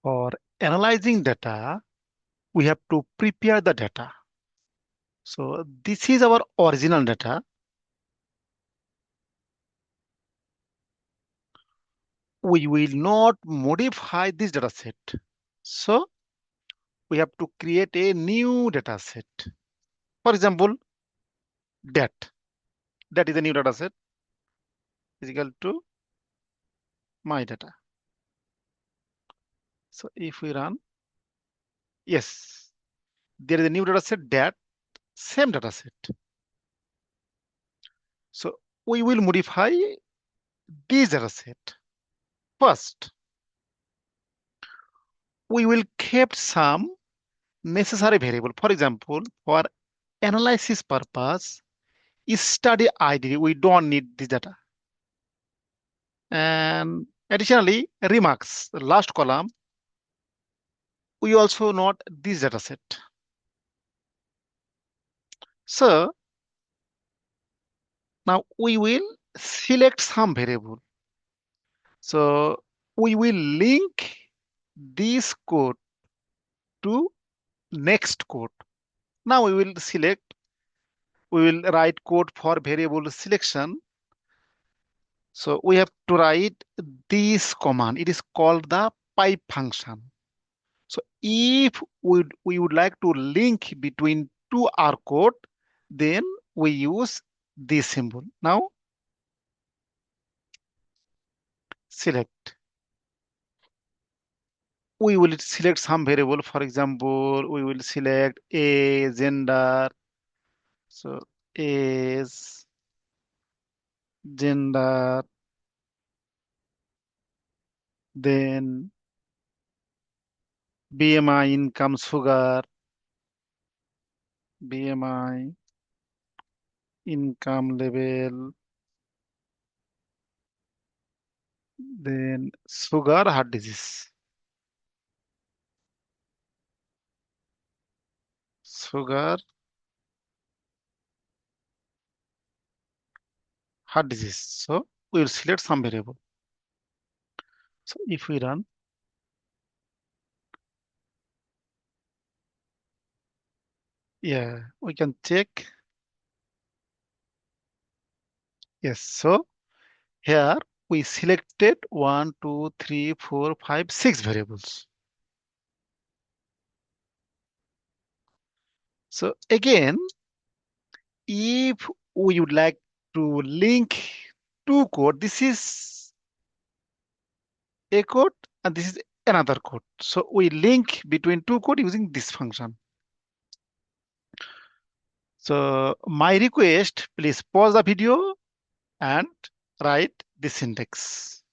For analyzing data, we have to prepare the data. So this is our original data. We will not modify this data set. So we have to create a new data set. For example, that. That is a new data set is equal to my data. So if we run, yes, there is a new data set, that same data set. So we will modify this data set. First, we will keep some necessary variable. For example, for analysis purpose, is study ID. We don't need this data. And additionally, remarks, the last column, we also not this data set. So now we will select some variable. So we will link this code to next code. Now we will write code for variable selection. So we have to write this command. It is called the pipe function. So if we would like to link between two R code, then we use this symbol. Now select. We will select some variable. For example, we will select a gender. So age, gender, then BMI, income, sugar, BMI, income level, then sugar, heart disease. Sugar, heart disease. So we will select some variable. So if we run, yeah, we can check. Yes, so here we selected 1, 2, 3, 4, 5, 6 variables. So again, if we would like to link two code, this is a code and this is another code. So we link between two code using this function. So my request, please pause the video and write this syntax.